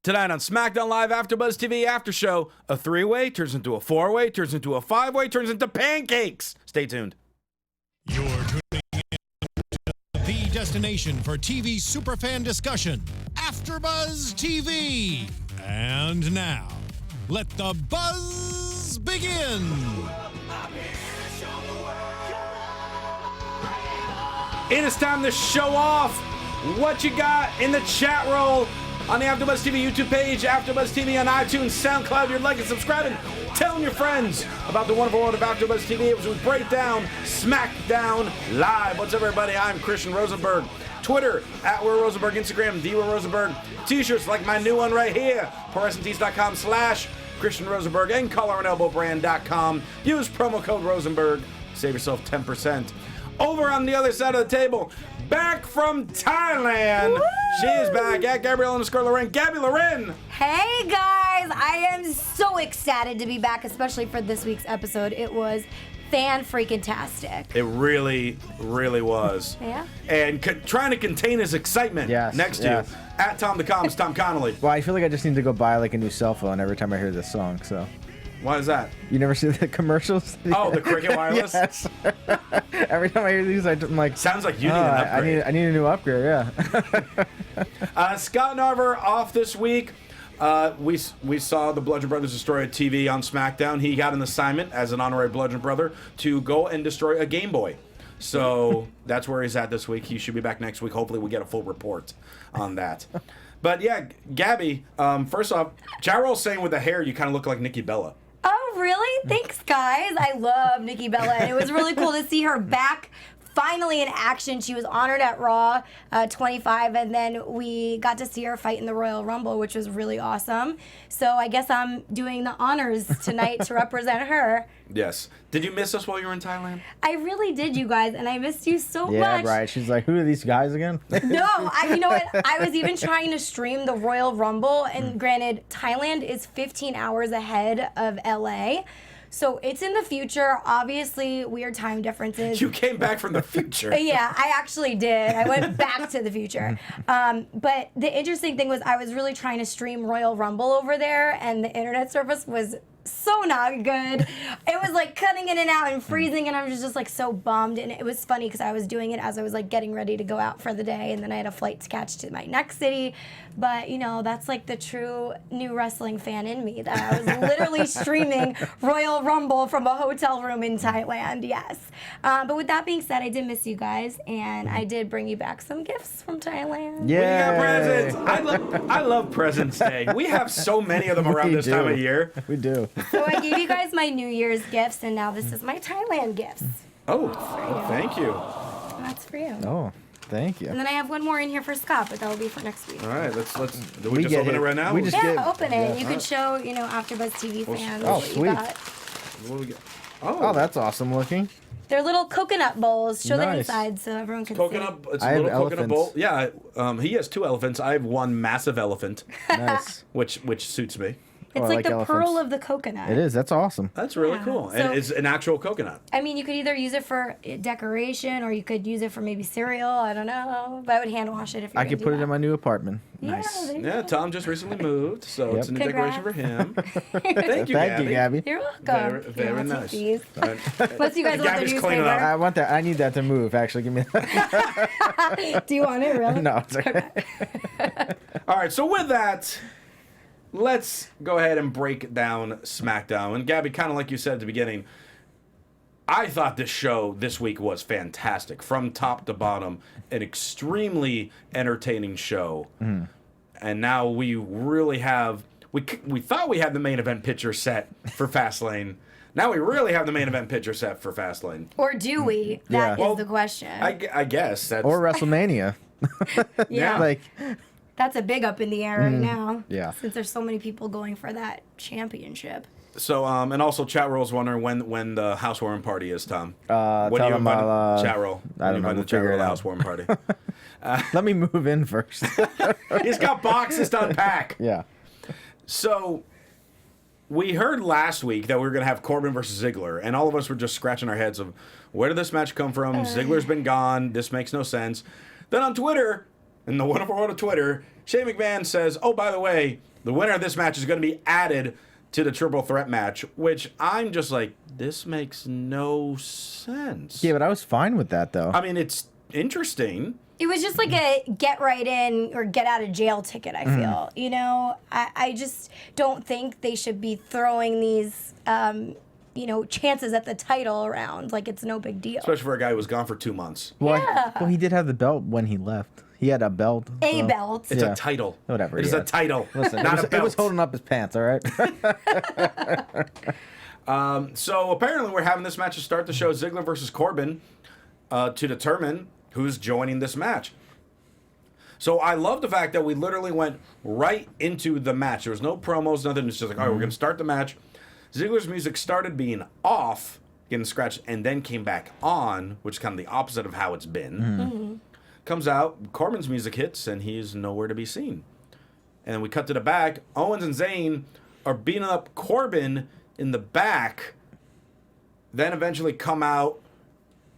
Tonight on SmackDown Live AfterBuzz TV After Show, a three-way turns into a four-way, turns into a five-way, turns into pancakes. Stay tuned. You're tuning in to the destination for TV superfan discussion, AfterBuzz TV. And now, let the buzz begin. It is time to show off what you got in the chat roll on the AfterBuzz TV YouTube page, AfterBuzz TV on iTunes, SoundCloud. You're liking, subscribing, telling your friends about the wonderful world of AfterBuzz TV as we break down SmackDown Live. What's up, everybody? I'm Christian Rosenberg. Twitter, @WillRosenberg. Instagram, @DWillRosenberg. T-shirts like my new one right here, ProWrestlingTees.com/Christian Rosenberg and CollaranElbowBrand.com. Use promo code Rosenberg. Save yourself 10%. Over on the other side of the table, back from Thailand. Woo! She is back at Gabby_Loren. Gabby Loren. Hey guys, I am so excited to be back, especially for this week's episode. It was fan-freaking-tastic. It really, really was. Yeah. And trying to contain his excitement next to you. At Tom the Comms, Tom Connolly. Well, I feel like I just need to go buy like a new cell phone every time I hear this song, so. Why is that? You never see the commercials? Oh, the Cricket Wireless? Yes. Every time I hear these, I'm like... Sounds like you need an upgrade. I need a new upgrade, yeah. Scott Narver off this week. We saw the Bludgeon Brothers destroy a TV on SmackDown. He got an assignment as an honorary Bludgeon Brother to go and destroy a Game Boy. So that's where he's at this week. He should be back next week. Hopefully we get a full report on that. But yeah, Gabby, first off, Jarrell's saying with the hair you kind of look like Nikki Bella. Oh, really? Thanks, guys. I love Nikki Bella, and it was really cool to see her back finally in action. She was honored at Raw 25, and then we got to see her fight in the Royal Rumble, which was really awesome. So I guess I'm doing the honors tonight to represent her. Yes. Did you miss us while you were in Thailand? I really did, you guys, and I missed you so much. Yeah, right. She's like, who are these guys again? No, you know what? I was even trying to stream the Royal Rumble, and granted, Thailand is 15 hours ahead of LA. So it's in the future. Obviously, weird time differences. You came back from the future. Yeah, I actually did. I went back to the future. But the interesting thing was I was really trying to stream Royal Rumble over there, and the internet service was so not good. It was like cutting in and out and freezing, and I was just like so bummed. And it was funny because I was doing it as I was like getting ready to go out for the day, and then I had a flight to catch to my next city. But you know, that's like the true new wrestling fan in me, that I was literally streaming Royal Rumble from a hotel room in Thailand. Yes. But with that being said, I did miss you guys, and I did bring you back some gifts from Thailand. Yeah. We got presents. I love President's Day. We have so many of them around this time of year. We do. So I gave you guys my New Year's gifts, and now this is my Thailand gifts. Oh, thank you. That's for you. Oh, thank you. And then I have one more in here for Scott, but that will be for next week. All right, let's. Do we just open it right now? Open it. You could show, AfterBuzz TV fans what sweet. you got. What do we get? Oh, that's awesome looking. They're little coconut bowls. Show the Nice. inside so everyone can Coconut. It's I a have little coconut bowl. elephants. Yeah. He has 2 elephants. I have 1 massive elephant, Nice. which suits me. see. It's I like like the elephants. pearl of the coconut. It is. That's awesome. That's really Yeah. cool. So- And it's an actual coconut. I mean, you could either use it for decoration, or you could use it for maybe cereal. I don't know. But I would hand wash it if you're I could put it in my new apartment. Yeah, Nice. there you Yeah, go. Tom just recently moved, so it's a new Congrats. decoration for him. Thank you, Thank you, Gabby. You're welcome. Very I'll take nice. these. All right. Plus, you guys want the Gabby's cleaning newspaper. up. I want that. I need that to move. Actually, give me that. Do you want it, really? No, it's okay. All right, so with that, let's go ahead and break down SmackDown. And Gabby, kind of like you said at the beginning, I thought this show this week was fantastic. From top to bottom, an extremely entertaining show. And now we really have... We thought we had the main event picture set for Fastlane. Now we really have the main event picture set for Fastlane. Or do we? That is Yeah. Well, the question. I guess that's... Or WrestleMania. yeah. Like, That's a big up in the air right now. yeah. Since there's so many people going for that championship. So, and also chat roll's wondering when the housewarming party is, Tom. tell When do you them invite I'll, chat roll? I don't know. When We'll the chat figure roll it out. housewarming party. Let me move in first. He's got boxes to unpack. Yeah. So, we heard last week that we were going to have Corbin versus Ziggler, and all of us were just scratching our heads of where did this match come from? Ziggler's been gone. This makes no sense. Then on Twitter, And the one over on Twitter, Shane McMahon says, oh, by the way, the winner of this match is going to be added to the triple threat match, which I'm just like, this makes no sense. Yeah, but I was fine with that, though. I mean, it's interesting. It was just like a get right in or get out of jail ticket, I feel. You know, I just don't think they should be throwing these, chances at the title around like it's no big deal. Especially for a guy who was gone for 2 months. Well, Yeah. well, he did have the belt when he left. He had a belt. A belt. It's Yeah. a title. Whatever, It is yeah. a title, Listen, not a it belt. was holding up his pants, all right? So apparently we're having this match to start the show, Ziggler versus Corbin, to determine who's joining this match. So I love the fact that we literally went right into the match. There was no promos, nothing. It's just like, all right, we're going to start the match. Ziggler's music started being off, getting scratched, and then came back on, which is kind of the opposite of how it's been. Comes out, Corbin's music hits, and he's nowhere to be seen. And then we cut to the back. Owens and Zayn are beating up Corbin in the back, then eventually come out,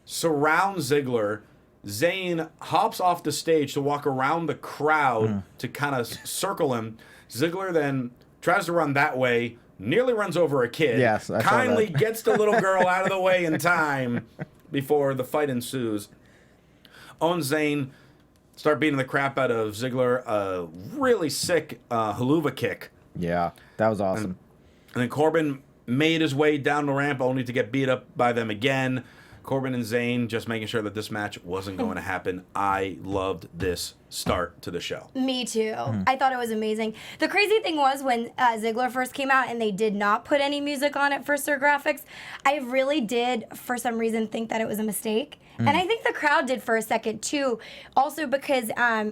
surround Ziggler. Zayn hops off the stage to walk around the crowd to kind of circle him. Ziggler then tries to run that way, nearly runs over a kid. Yes, I saw kindly that. gets the little girl out of the way in time before the fight ensues. Owens Zayn start beating the crap out of Ziggler. A really sick haluva kick. Yeah, that was awesome. And then Corbin made his way down the ramp only to get beat up by them again. Corbin and Zayn just making sure that this match wasn't going to happen. I loved this start to the show. Me too. I thought it was amazing. The crazy thing was when Ziggler first came out and they did not put any music on it for Sir Graphics, I really did, for some reason, think that it was a mistake. And I think the crowd did for a second too. Also because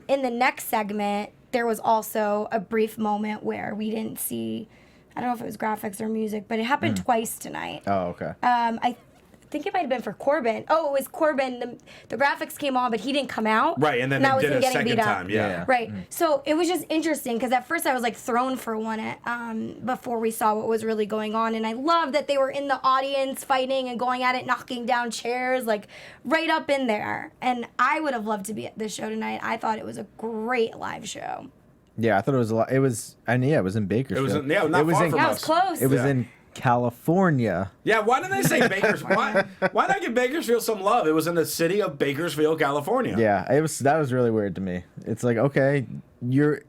in the next segment, there was also a brief moment where we didn't see, I don't know if it was graphics or music, but it happened twice tonight. Oh, okay. I think it might have been for Corbin. Oh, it was Corbin. The graphics came on, but he didn't come out. Right, and then that they was did him a getting second beat up. time. Yeah. Right. So it was just interesting because at first I was like thrown for one before we saw what was really going on. And I love that they were in the audience fighting and going at it, knocking down chairs, like right up in there. And I would have loved to be at this show tonight. I thought it was a great live show. Yeah, I thought it was a lot. It was, and yeah, it was in Bakersfield. It was in, not it was far in, from Yeah, it us. was close. It was Yeah. in California. Yeah, why didn't they say Bakersfield? Why not give Bakersfield some love? It was in the city of Bakersfield, California. Yeah, that was really weird to me. It's like, okay, you're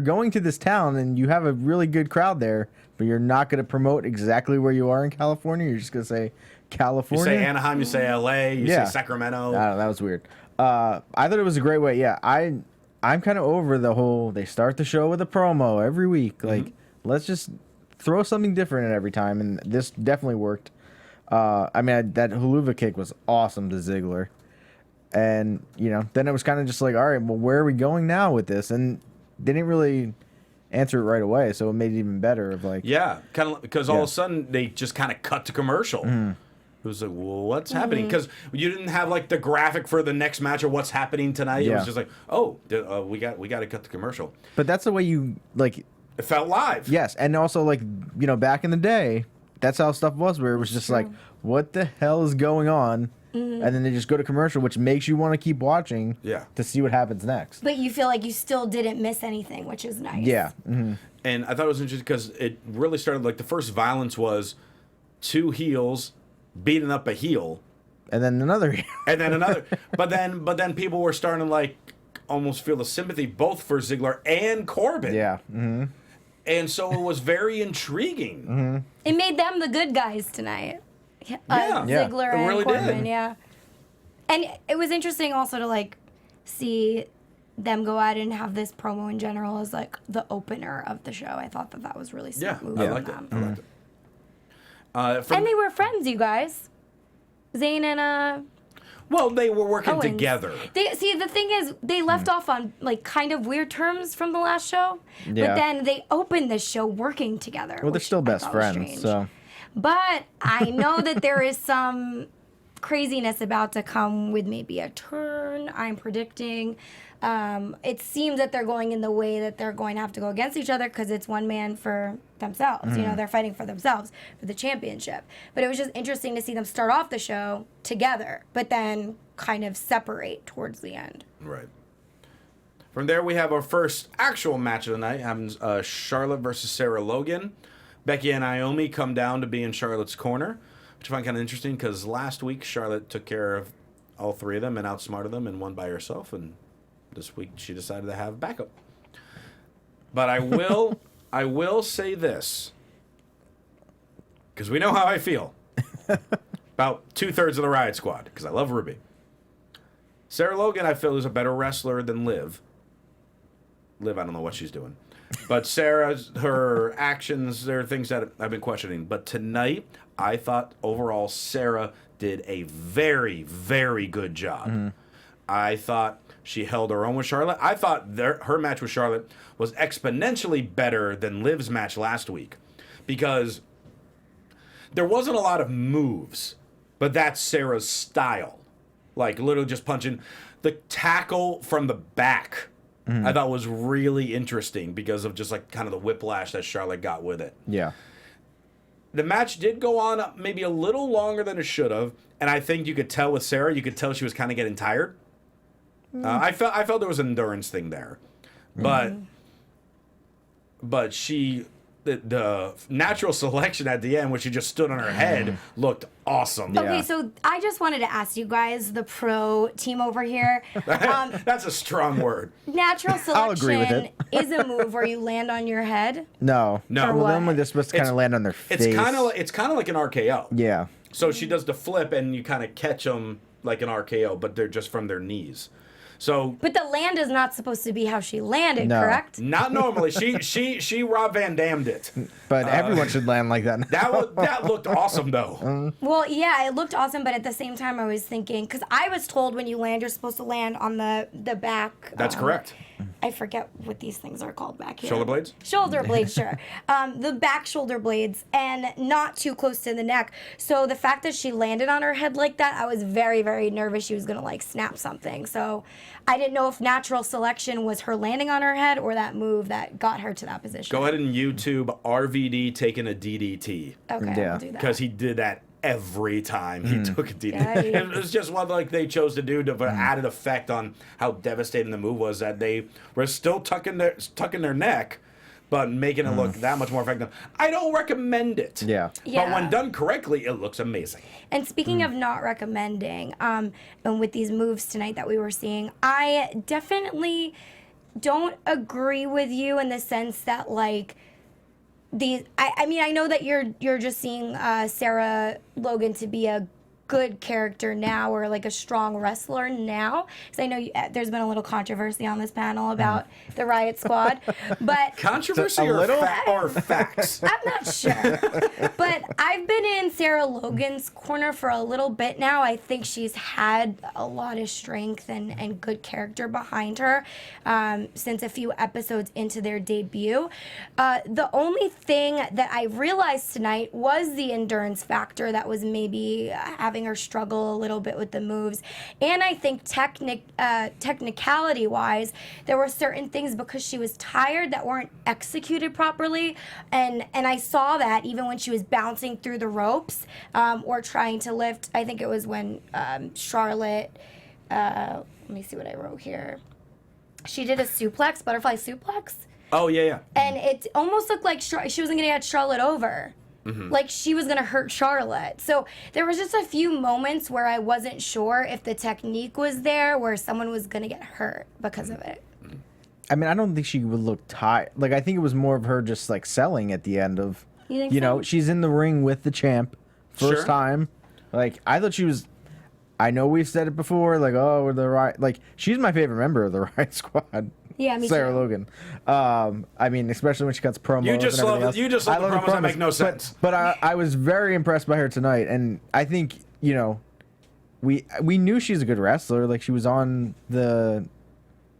going to this town and you have a really good crowd there, but you're not going to promote exactly where you are in California. You're just going to say You California. say Anaheim, you say LA, you Yeah. say Sacramento. I don't know, that was weird. I thought it was a great way. Yeah, I'm kind of over the whole they start the show with a promo every week. Like, let's just throw something different in every time, and this definitely worked. I mean, that haluva kick was awesome to Ziggler. And, then it was kind of just like, all right, well, where are we going now with this? And they didn't really answer it right away, so it made it even better of like... Yeah, kind of because all Yeah. of a sudden they just kind of cut to commercial. It was like, well, what's happening? Because you didn't have like the graphic for the next match or what's happening tonight. It Yeah. was just like, oh, we got to cut the commercial. But that's the way you, like... It felt live. Yes, and also, like, back in the day, that's how stuff was, where it was just like, what the hell is going on? And then they just go to commercial, which makes you want to keep watching to see what happens next. But you feel like you still didn't miss anything, which is nice. Yeah. And I thought it was interesting because it really started like the first violence was two heels beating up a heel. And then another. And then another. but then people were starting to like almost feel the sympathy both for Ziggler and Corbin. Yeah. And so it was very intriguing. It made them the good guys tonight. Yeah. Yeah. Ziggler It and really Corbin, did. yeah. And it was interesting also to like see them go out and have this promo in general as like the opener of the show. I thought that was really Yeah, smart move I from liked it. them. I liked it. And they were friends, you guys. Zayn and Well, they were working Owens. together. See, the thing is, they left off on like kind of weird terms from the last show, Yeah. but then they opened this show working together. Well, they're which still I best thought was friends, strange. so. But I know that there is some craziness about to come with maybe a turn. I'm predicting. It seems that they're going in the way that they're going to have to go against each other because it's one man for themselves. They're fighting for themselves for the championship. But it was just interesting to see them start off the show together, but then kind of separate towards the end. Right. From there, we have our first actual match of the night. Happens Charlotte versus Sarah Logan. Becky and Naomi come down to be in Charlotte's corner, which I find kind of interesting because last week Charlotte took care of all three of them and outsmarted them and won by herself, and this week she decided to have backup. But I will say this, because we know how I feel about 2/3 of the Riot Squad, because I love Ruby. Sarah Logan, I feel, is a better wrestler than Liv. Liv, I don't know what she's doing. But Sarah's, her actions, there are things that I've been questioning. But tonight, I thought overall Sarah did a very, very good job. Mm-hmm. I thought she held her own with Charlotte. I thought her match with Charlotte was exponentially better than Liv's match last week. Because there wasn't a lot of moves, but that's Sarah's style. Like, literally just punching. The tackle from the back, I thought was really interesting because of just, like, kind of the whiplash that Charlotte got with it. Yeah. The match did go on maybe a little longer than it should have, and I think you could tell with Sarah, you could tell she was kind of getting tired. I felt there was an endurance thing there. But she... The natural selection at the end, when she just stood on her head, looked awesome. Okay, so I just wanted to ask you guys, the pro team over here. That's a strong word. Natural I'll agree with selection it. is a move where you land on your head. No. Or Well, what? then they're supposed to kind of land on their face. It's kind of like an RKO. Yeah. So she does the flip, and you kind of catch them like an RKO, but they're just from their knees. So, But the land is not supposed to be how she landed, No. correct? not normally. She Rob Van Damned it. But everyone should land like that. That looked awesome though. Well, yeah, it looked awesome, but at the same time, I was thinking, because I was told when you land, you're supposed to land on the back. That's correct. I forget what these things are called back here. Shoulder blades? Shoulder blades, sure. The back shoulder blades, and not too close to the neck. So the fact that she landed on her head like that, I was very, very nervous she was going to, like, snap something. So I didn't know if natural selection was her landing on her head or that move that got her to that position. Go ahead and YouTube RVD taking a DDT. Okay, Yeah. I'll do that. Because he did that every time he took a DDT. Yikes. It was just what like they chose to do to put added effect on how devastating the move was, that they were still tucking their neck, but making it look that much more effective. I don't recommend it. Yeah. Yeah. But when done correctly, it looks amazing. And speaking of not recommending, and with these moves tonight that we were seeing, I definitely don't agree with you in the sense that, like, I mean, I know that you're just seeing Sarah Logan to be a good character now, or like a strong wrestler now, because I know there's been a little controversy on this panel about the Riot Squad, but Controversy A little? or facts? I'm not sure. But I've been in Sarah Logan's corner for a little bit now. I think she's had a lot of strength and good character behind her since a few episodes into their debut. The only thing that I realized tonight was the endurance factor that was maybe having her struggle a little bit with the moves. And I think technicality-wise, there were certain things because she was tired that weren't executed properly. And I saw that even when she was bouncing through the ropes or trying to lift. I think it was when Charlotte, let me see what I wrote here. She did a suplex, butterfly suplex. Oh, yeah. And it almost looked like she wasn't going to get Charlotte over. Like she was going to hurt Charlotte. So there was just a few moments where I wasn't sure if the technique was there, where someone was going to get hurt because of it. I mean, I don't think she would look tired. Like, I think it was more of her just, like, selling at the end of, You think you so? know, she's in the ring with the champ. First Sure. time. Like, I thought she was... I know we've said it before, like, oh, we're the Riot... Like, she's my favorite member of the Riot Squad. Yeah, me Sarah too. Logan. I mean, especially when she cuts promos. You just and love everything else. you just love I the her promos that make no sense. But I was very impressed by her tonight, and I think, you know, we knew she's a good wrestler. Like, she was on the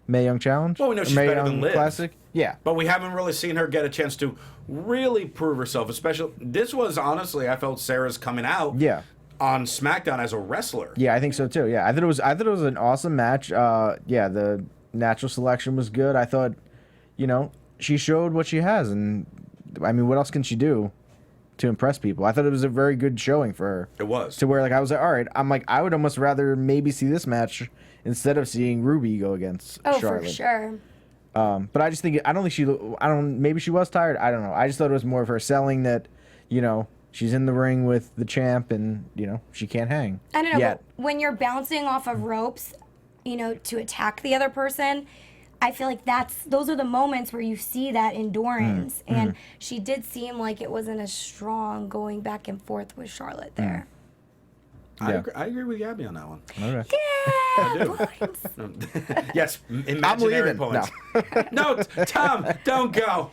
Mae Young Challenge. Well, we know or she's Mae better than Young Liv. Classic. Yeah. But we haven't really seen her get a chance to really prove herself. Especially, this was honestly, I felt Sarah's coming out. Yeah. On SmackDown as a wrestler. Yeah, I think so too. Yeah, I thought it was an awesome match. Yeah, the natural selection was good. I thought, you know, she showed what she has, and I mean, what else can she do to impress people? I thought it was a very good showing for her. It was. To where, like, I was like, all right, I'm like, I would almost rather maybe see this match instead of seeing Ruby go against Oh, Charlotte. for sure. But I just think maybe she was tired. I don't know. I just thought it was more of her selling that, she's in the ring with the champ and, she can't hang. I don't know, yet. but when you're bouncing off of ropes, to attack the other person, I feel like those are the moments where you see that endurance. And she did seem like it wasn't as strong going back and forth with Charlotte there. Yeah. I agree with Gabby on that one. Okay. Yeah, points. Yes, imaginary points. No, Tom, don't go.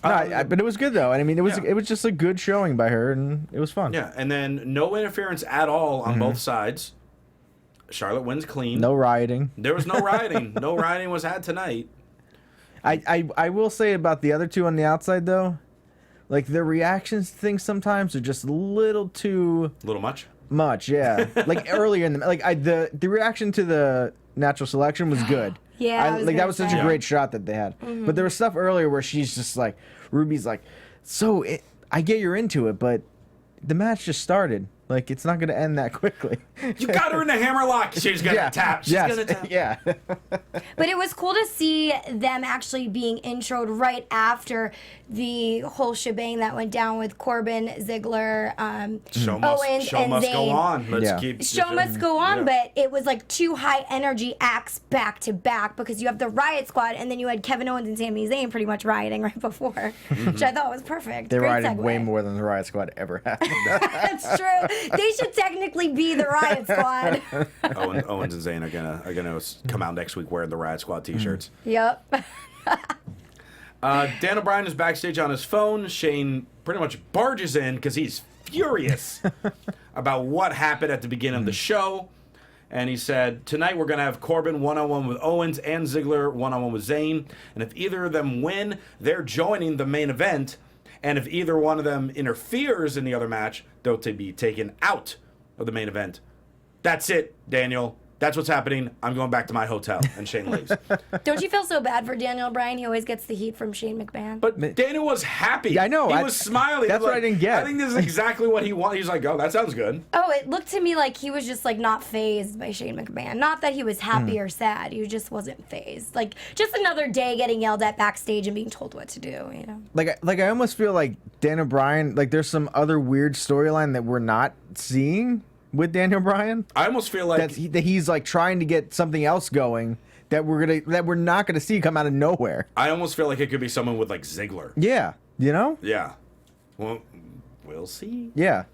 No, but it was good though. I mean, it was just a good showing by her, and it was fun. Yeah, and then no interference at all on both sides. Charlotte wins clean. No rioting. There was no rioting. No rioting was had tonight. I will say about the other two on the outside though, like their reactions to things sometimes are just a little too A little much. Yeah. Like earlier in the the reaction to the natural selection was good. Yeah, that was such a great shot that they had. But there was stuff earlier where she's just like, Ruby's like, I get you're into it, but the match just started. Like, it's not going to end that quickly. You got her in the hammerlock. She's going to tap. She's going to tap. Yeah. But it was cool to see them actually being introed right after the whole shebang that went down with Corbin, Ziggler, Owens, show and must Zayn. go on. Let's keep. Show must go on, Yeah. but it was like two high energy acts back to back because you have the Riot Squad and then you had Kevin Owens and Sami Zayn pretty much rioting right before, which I thought was perfect. They Great rioted segue. way more than the Riot Squad ever had. That's true. They should technically be the Riot Squad. Owens and Zayn are gonna come out next week wearing the Riot Squad T-shirts. Yep. Dan O'Brien is backstage on his phone. Shane pretty much barges in because he's furious about what happened at the beginning of the show. And he said, tonight we're going to have Corbin one-on-one with Owens and Ziggler one-on-one with Zayn. And if either of them win, they're joining the main event. And if either one of them interferes in the other match, they'll be taken out of the main event. That's it, Daniel. That's what's happening. I'm going back to my hotel. And Shane leaves. Don't you feel so bad for Daniel Bryan? He always gets the heat from Shane McMahon. But Daniel was happy. Yeah, I know. He was smiling. That's He was what I didn't get. I think this is exactly what he wanted. He's like, oh, that sounds good. Oh, it looked to me like he was just like not phased by Shane McMahon. Not that he was happy or sad. He just wasn't phased. Like just another day getting yelled at backstage and being told what to do. Like I almost feel like Dan O'Brien, like there's some other weird storyline that we're not seeing with Daniel Bryan. I almost feel like that he's like trying to get something else going that we're not gonna see come out of nowhere. I almost feel like it could be someone with like Ziggler. Yeah, Yeah. Well, we'll see. Yeah.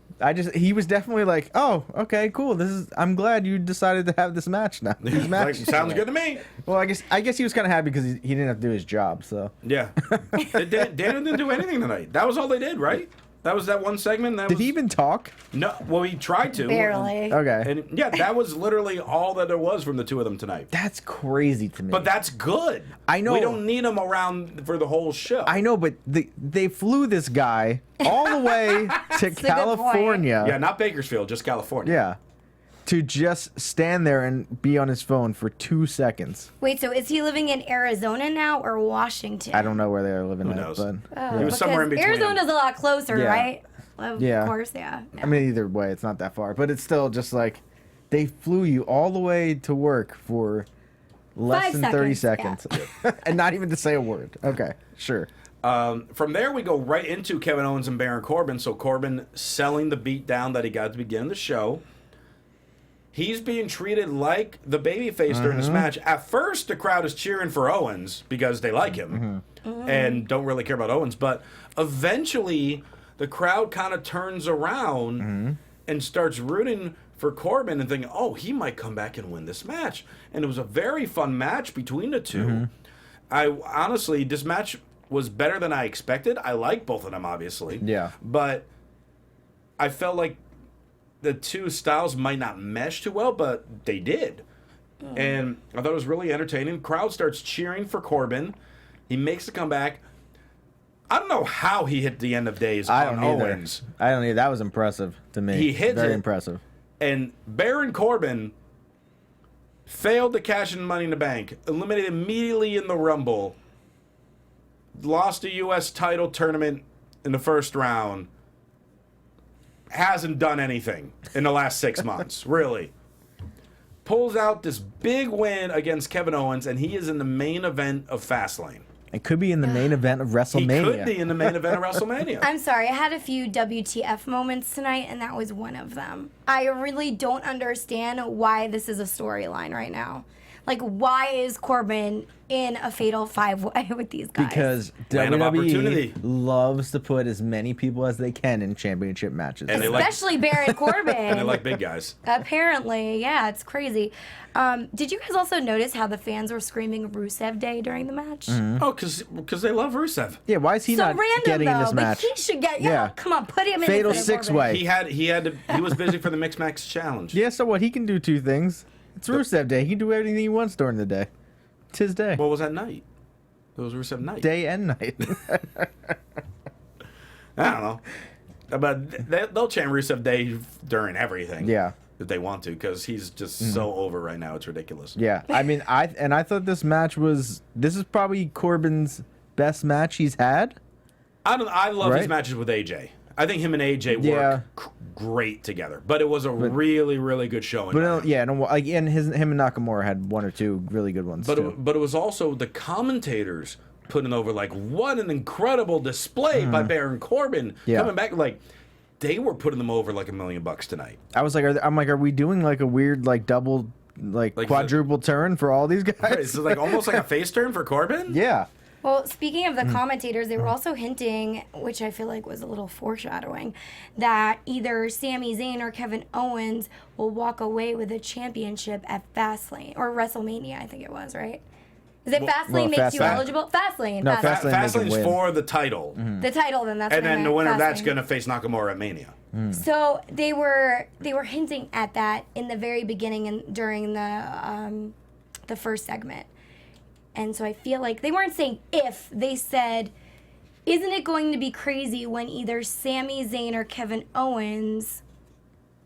He was definitely like, oh, okay, cool. I'm glad you decided to have this match now. These Like, matches sounds tonight. good to me. Well, I guess he was kind of happy because he didn't have to do his job. So Yeah. Daniel didn't do anything tonight. That was all they did, right? That was that one segment. did he even talk? No. Well, he tried to. Barely. Okay. And yeah, that was literally all that there was from the two of them tonight. That's crazy to me. But that's good. I know. We don't need him around for the whole show. I know, but they flew this guy all the way to a good point. California. Yeah, not Bakersfield, just California. Yeah. To just stand there and be on his phone for 2 seconds. Wait, so is he living in Arizona now or Washington? I don't know where they're living Who at, knows? but He was somewhere in Because between. Arizona's a lot closer, Yeah. right? Of Yeah. course, yeah. I mean, either way, it's not that far. But it's still just like they flew you all the way to work for less 5 than 30 seconds, seconds. And not even to say a word. Okay, sure. From there, we go right into Kevin Owens and Baron Corbin. So Corbin selling the beatdown that he got at the beginning of the show. He's being treated like the babyface during this match. At first, the crowd is cheering for Owens because they like him and don't really care about Owens. But eventually, the crowd kind of turns around and starts rooting for Corbin and thinking, oh, he might come back and win this match. And it was a very fun match between the two. I honestly, this match was better than I expected. I like both of them, obviously. Yeah. But I felt like the two styles might not mesh too well, but they did. And I thought it was really entertaining. Crowd starts cheering for Corbin. He makes the comeback. I don't know how he hit the end of days I on don't either. Owens. I don't either. That was impressive to me. He hit Very it. impressive. And Baron Corbin failed to cash in Money in the Bank, eliminated immediately in the Rumble, lost a U.S. title tournament in the first round, hasn't done anything in the last 6 months, really. pulls out this big win against Kevin Owens, and he is in the main event of Fastlane. It could be in the main event of WrestleMania. He could be in the main event of WrestleMania. I'm sorry, I had a few WTF moments tonight, and that was one of them. I really don't understand why this is a storyline right now. Like, why is Corbin in a fatal 5-way with these guys? Because Land of opportunity. WWE loves to put as many people as they can in championship matches. And they Especially Baron Corbin. And they like big guys. Apparently, yeah, it's crazy. Did you guys also notice how the fans were screaming Rusev Day during the match? Oh, because they love Rusev. Yeah, why is he So not random getting though, in this but match? he should get. Yeah. Yeah, come on, put him in. Fatal instead of Corbin. six-way. He was busy for the Mixed Max Challenge. Yeah, so what? He can do two things. It's Rusev Day. He can do everything he wants during the day. It's his day. What was that night? It was Rusev night. Day and night. I don't know. But they'll chant Rusev Day during everything. Yeah. If they want to, because he's just so over right now. It's ridiculous. Yeah, I mean, I thought this match was. This is probably Corbin's best match he's had. I love his Right? matches with AJ. I think him and AJ work Yeah. great together. But it was a really, really good showing. But yeah, and like, and him and Nakamura had one or two really good ones too. But it was also the commentators putting over, like, what an incredible display by Baron Corbin. Yeah. Coming back, like, they were putting them over like $1 million tonight. I was like, are we doing like a weird like double like quadruple turn for all these guys? Right, so like almost like a face turn for Corbin? Yeah. Well, speaking of the commentators, they were also hinting, which I feel like was a little foreshadowing, that either Sami Zayn or Kevin Owens will walk away with a championship at Fastlane or WrestleMania, I think it was, right? Is it Fastlane makes you eligible? Fastlane. No, Fastlane. Fastlane makes him Fastlane's win. for the title. The title, then that's And what I then the meant, winner of that's Fastlane. going to face Nakamura at Mania. So they were hinting at that in the very beginning and during the first segment. And so I feel like they weren't saying if, they said, isn't it going to be crazy when either Sami Zayn or Kevin Owens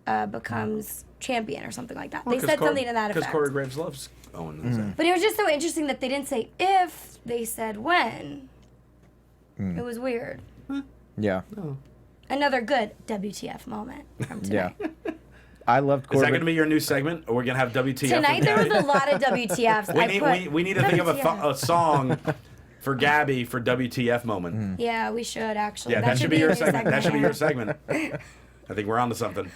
becomes champion or something like that? They said something to that effect. Because Corey Graves loves Owen. But it was just so interesting that they didn't say if, they said when. It was weird. Yeah. Another good WTF moment from tonight. Yeah. I loved Is Corbin. that going to be your new segment? Or we're going to have WTF? Tonight there was a lot of WTFs. We need to think of WTF. a song for Gabby for WTF moment. Yeah, we should actually. Yeah, that should be your a new segment. That should be yeah. your segment. I think we're on to something.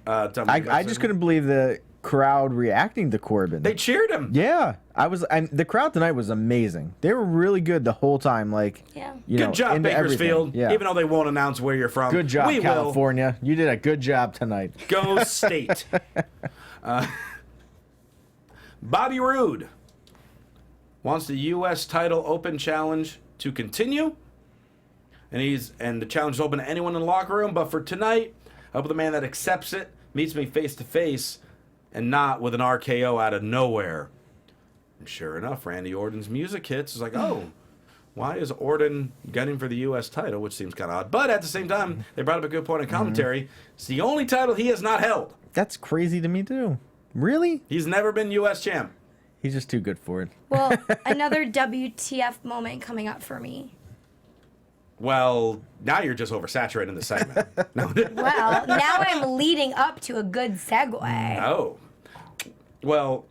I just couldn't believe the crowd reacting to Corbin. They cheered him. Yeah, the crowd tonight was amazing. They were really good the whole time. Like, Yeah. Good job, into Bakersfield. everything. Yeah. Even though they won't announce where you're from. Good job, we California. You did a good job tonight. Will. Go State. Bobby Roode wants the U.S. title open challenge to continue. And the challenge is open to anyone in the locker room. But for tonight, I hope the man that accepts it meets me face to face and not with an RKO out of nowhere. And sure enough, Randy Orton's music hits. It's like, oh, why is Orton gunning for the U.S. title? Which seems kind of odd. But at the same time, they brought up a good point in commentary. It's the only title he has not held. That's crazy to me too. Really? He's never been U.S. champ. He's just too good for it. Well, another WTF moment coming up for me. Well, now you're just oversaturating the segment. No. Well, now I'm leading up to a good segue. Oh. Well,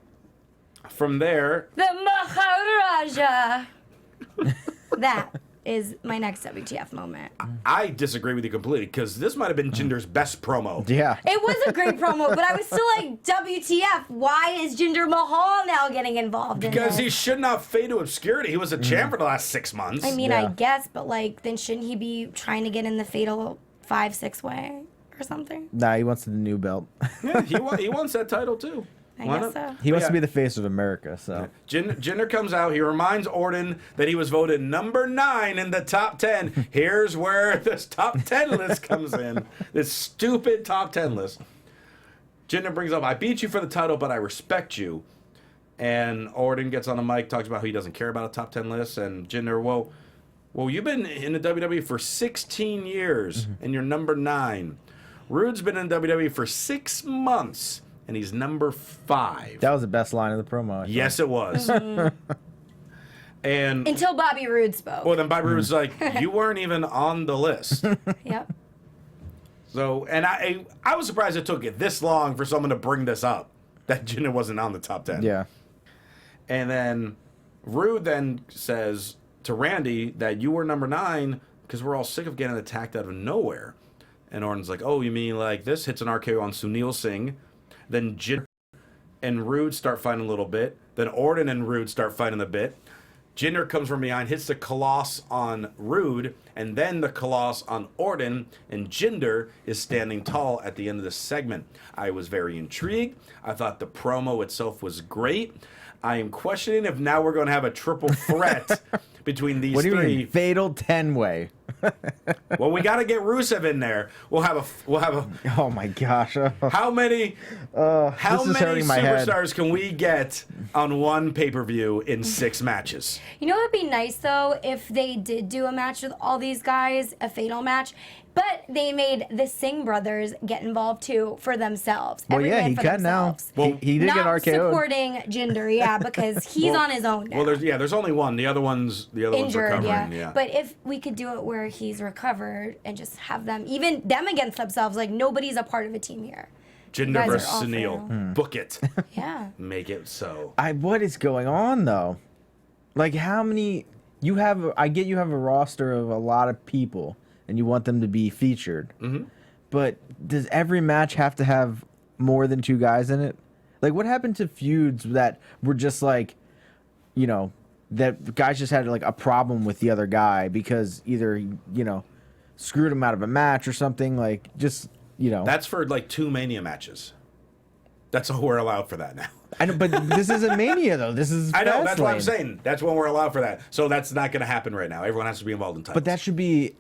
from there, The Maharaja. That is my next WTF moment. I disagree with you completely because this might have been Jinder's best promo. Yeah. It was a great promo, but I was still like, WTF, why is Jinder Mahal now getting involved in Because this? he should not fade to obscurity. He was a champ for the last 6 months. I mean, Yeah. I guess, but like, then shouldn't he be trying to get in the fatal 5-6 way or something? Nah, he wants the new belt. Yeah, he wants that title too. I Why guess not? so. He wants yeah. to be the face of America, so. Jinder comes out. He reminds Orton that he was voted number 9 in the top 10. Here's where this top 10 list comes in. This stupid top 10 list. Jinder brings up, I beat you for the title, but I respect you. And Orton gets on the mic, talks about how he doesn't care about a top 10 list. And Jinder, well, you've been in the WWE for 16 years, and you're number 9. Rude's been in WWE for 6 months, and he's number 5. That was the best line of the promo. I think. Yes, it was. And Until Bobby Roode spoke. well, then Bobby Roode was like, "You weren't even on the list." Yep. So, and I was surprised it took it this long for someone to bring this up. that Jinder wasn't on the top 10. Yeah. And then Rude then says to Randy that you were number 9 because we're all sick of getting attacked out of nowhere. And Orton's like, oh, you mean like this? Hits an RKO on Sunil Singh. Then Jinder and Rude start fighting a little bit. Then Orton and Rude start fighting a bit. Jinder comes from behind, hits the Colossus on Rude, and then the Colossus on Orton, and Jinder is standing tall at the end of the segment. I was very intrigued. I thought the promo itself was great. I am questioning if now we're going to have a triple threat between these What do you three. mean? Fatal 10-way. Well, we got to get Rusev in there. We'll have a. Oh my gosh. How many? How this is many hurting my head. superstars can we get on one pay-per-view in 6 matches? You know what would be nice, though, if they did do a match with all these guys, a fatal match, but they made the Singh brothers get involved, too, for themselves. Well, Every yeah, man he for can now. themselves. Well, He did get Not RKO'd. supporting Jinder, yeah, because he's on his own now. Well, there's only one. The other one's Injured, recovering. yeah. But if we could do it where he's recovered and just have them, even them against themselves, like nobody's a part of a team here. Jinder guys are versus all Sunil. fail. Book it. Yeah. Make it so. What is going on though? Like how many you have? I get you have a roster of a lot of people, and you want them to be featured. Mm-hmm. But does every match have to have more than 2 guys in it? Like what happened to feuds that were just like, you know, that guys just had like a problem with the other guy because either screwed him out of a match or something, like just That's for like 2 Mania matches. That's all we're allowed for that now. I know, but this isn't Mania though. This is I know. That's what I'm Fastlane. saying. That's when we're allowed for that. So that's not going to happen right now. Everyone has to be involved in titles. But that should be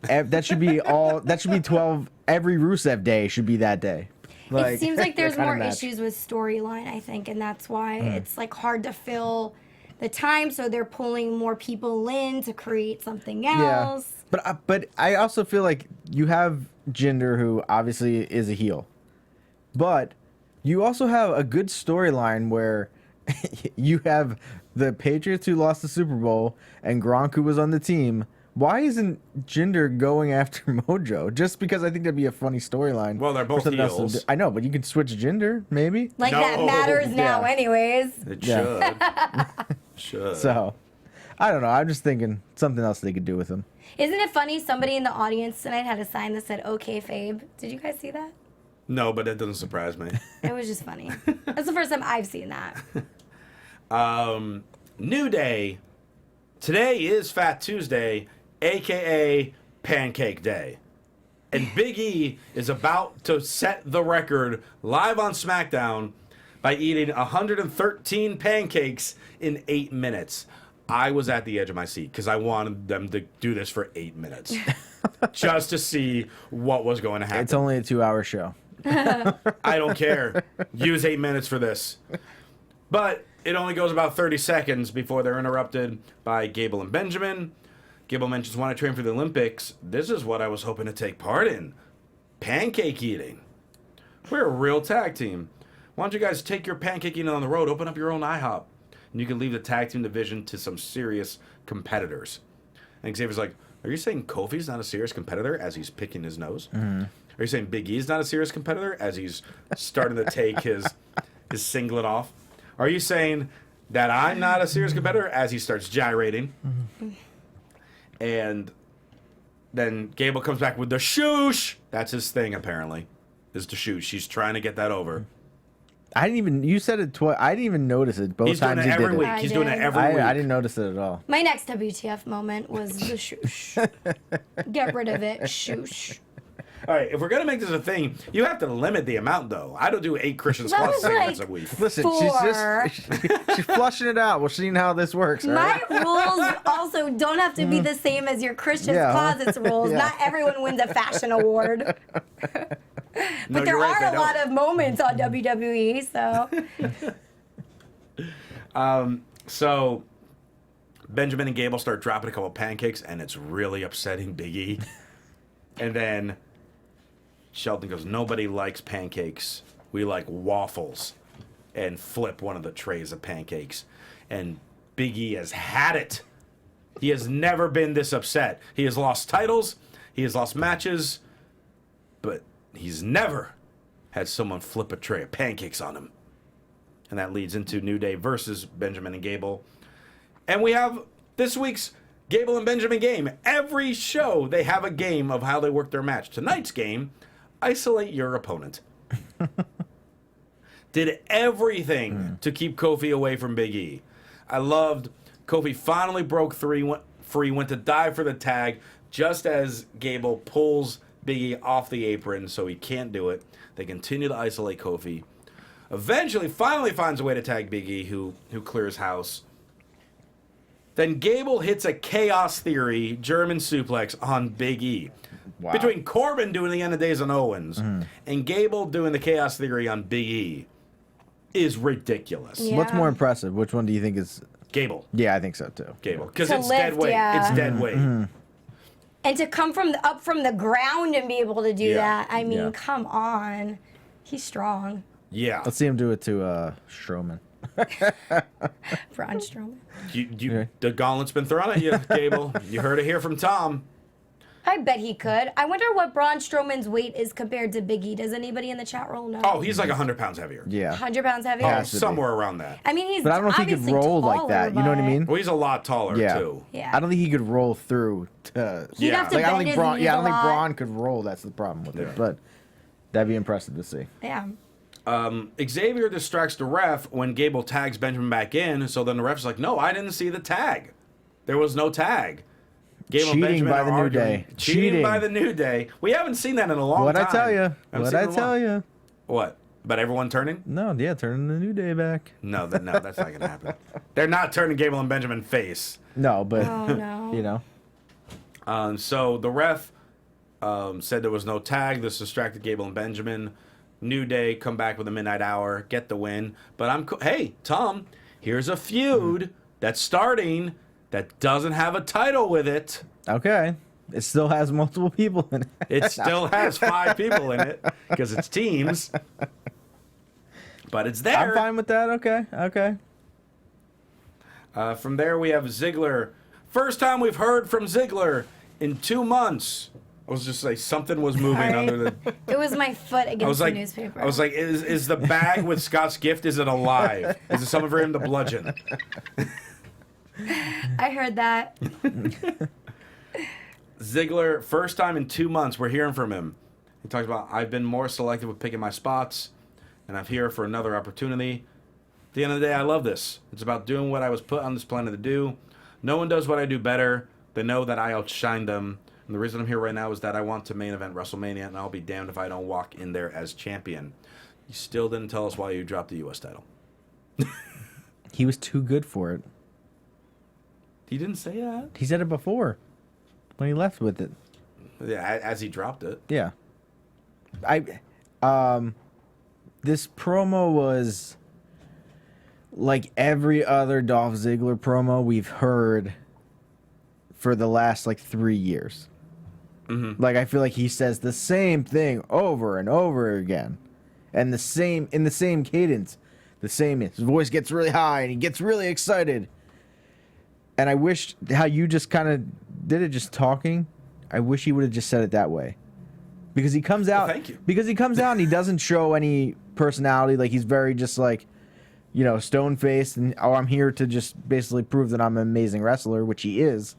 12. Every Rusev day should be that day. It seems like there's that kind more of match. issues with storyline, I think, and that's why it's like hard to fill the time. So they're pulling more people in to create something Yeah, else. but I also feel like you have Jinder, who obviously is a heel, but you also have a good storyline where you have the Patriots who lost the Super Bowl and Gronk who was on the team. Why isn't Jinder going after Mojo? Just because I think that'd be a funny storyline. Well, they're both for something else to heels. do. I know, but you could switch Jinder, maybe. Like No. that matters now, Yeah. anyways. It Yeah. should. So, I don't know. I'm just thinking something else they could do with him. Isn't it funny? Somebody in the audience tonight had a sign that said "Okay, Fabe." Did you guys see that? No, but that doesn't surprise me. It was just funny. That's the first time I've seen that. New Day. Today is Fat Tuesday, a.k.a. Pancake Day. And Big E is about to set the record live on SmackDown by eating 113 pancakes in 8 minutes. I was at the edge of my seat because I wanted them to do this for 8 minutes. Just to see what was going to happen. It's only a 2-hour show. I don't care. Use 8 minutes for this. But it only goes about 30 seconds before they're interrupted by Gable and Benjamin. Gable mentions, when I train for the Olympics, this is what I was hoping to take part in. Pancake eating. We're a real tag team. Why don't you guys take your pancake eating on the road, open up your own IHOP, and you can leave the tag team division to some serious competitors. And Xavier's like, are you saying Kofi's not a serious competitor as he's picking his nose? Mm-hmm. Are you saying Big E's not a serious competitor as he's starting to take his singlet off? Are you saying that I'm not a serious competitor as he starts gyrating? Mm-hmm. And then Gable comes back with the shoosh. That's his thing, apparently, is the shoosh. She's trying to get that over. I didn't even. You said it twice. I didn't even notice it both He's doing times it he every did week. it. He's doing it every week. I didn't notice it at all. My next WTF moment was the shoosh. Get rid of it, shoosh. All right, if we're going to make this a thing, you have to limit the amount, though. I don't do 8 Christian That Squad was segments like a week. Listen, 4. she's flushing it out. We're seeing how this works. All My right? rules also don't have to be the same as your Christian Yeah. Closets rules. Yeah. Not everyone wins a fashion award. No, But there you're right, are they a lot don't. of moments on WWE, so So Benjamin and Gable start dropping a couple pancakes, and it's really upsetting Big E. And then Shelton goes, nobody likes pancakes. We like waffles. And flip one of the trays of pancakes. And Big E has had it. He has never been this upset. He has lost titles. He has lost matches. But he's never had someone flip a tray of pancakes on him. and that leads into New Day versus Benjamin and Gable. And we have this week's Gable and Benjamin game. Every show, they have a game of how they work their match. Tonight's game, isolate your opponent. Did everything to keep Kofi away from Big E. I loved Kofi finally broke free, went to dive for the tag, just as Gable pulls Big E off the apron, so he can't do it. They continue to isolate Kofi. Eventually, finally finds a way to tag Big E, who clears house. Then Gable hits a Chaos Theory German suplex on Big E. Wow. Between Corbin doing the End of Days on Owens and Gable doing the Chaos Theory on Big E is ridiculous. Yeah. What's more impressive? Which one do you think is... Gable. Yeah, I think so, too. Gable. Because To it's lift, dead weight. yeah. It's dead weight. And to come up from the ground and be able to do Yeah. that, I mean, Yeah. come on. He's strong. Yeah. Let's see him do it to Strowman. Braun Strowman. The gauntlet's been thrown at you, Gable. You heard it here from Tom. I bet he could. I wonder what Braun Strowman's weight is compared to Big E. Does anybody in the chat roll know? Oh, he's like 100 pounds heavier. Yeah. 100 pounds heavier? Oh, Has to be. somewhere around that. I mean, he's But I don't know if he could obviously roll like taller, that. You know what I but- mean? Well, he's a lot taller, Yeah. too. Yeah. I don't think he could roll through to... He'd Yeah. have to Like, I don't bend think his Braun... knees Yeah, I a don't think lot. Braun could roll. That's the problem with it. But that'd be impressive to see. Yeah. Xavier distracts the ref when Gable tags Benjamin back in, so then the ref's like, no, I didn't see the tag. There was no tag. Gable and Cheating Benjamin by are the New arguing. Day. Cheating Cheating. by the New Day. We haven't seen that in a long What'd time. I tell you? Haven't What'd seen it I in a tell while. you? What? About everyone turning? No, yeah, turning the New Day back. No, that's not going to happen. They're not turning Gable and Benjamin face. No, but, Oh, no. you know. So the ref said there was no tag. This distracted Gable and Benjamin. New Day come back with a midnight hour, get the win. But hey, Tom, here's a feud that's starting that doesn't have a title with it. Okay. It still has multiple people in it. It still has 5 people in it because it's teams. But it's there. I'm fine with that. Okay. Okay. From there, we have Ziggler. First time we've heard from Ziggler in 2 months. I was just like, something was moving Sorry. under the... It was my foot against I was the like, newspaper. is the bag with Scott's gift, is it alive? Is it something for him to bludgeon? I heard that. Ziggler, first time in 2 months, we're hearing from him. He talks about, I've been more selective with picking my spots, and I'm here for another opportunity. At the end of the day, I love this. It's about doing what I was put on this planet to do. No one does what I do better. They know that I outshine them. And the reason I'm here right now is that I want to main event WrestleMania, and I'll be damned if I don't walk in there as champion. You still didn't tell us why you dropped the U.S. title. He was too good for it. He didn't say that. He said it before when he left with it. Yeah, as he dropped it. Yeah. This promo was like every other Dolph Ziggler promo we've heard for the last like 3 years. Like I feel like he says the same thing over and over again, and the same in the same cadence. The same. His voice gets really high and he gets really excited. And I wish how you just kind of did it, just talking. I wish he would have just said it that way, because he comes out. Thank you. Because he comes out and he doesn't show any personality. Like he's very just like, you know, stone faced and I'm here to just basically prove that I'm an amazing wrestler, which he is.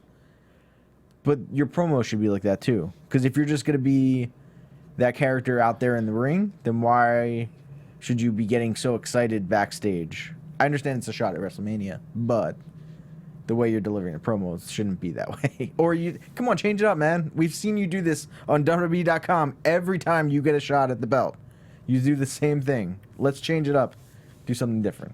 But your promo should be like that too. Because if you're just gonna be that character out there in the ring, then why should you be getting so excited backstage? I understand it's a shot at WrestleMania, but the way you're delivering the promos shouldn't be that way. Or you, come on, change it up, man. We've seen you do this on WWE.com every time you get a shot at the belt. You do the same thing. Let's change it up. Do something different.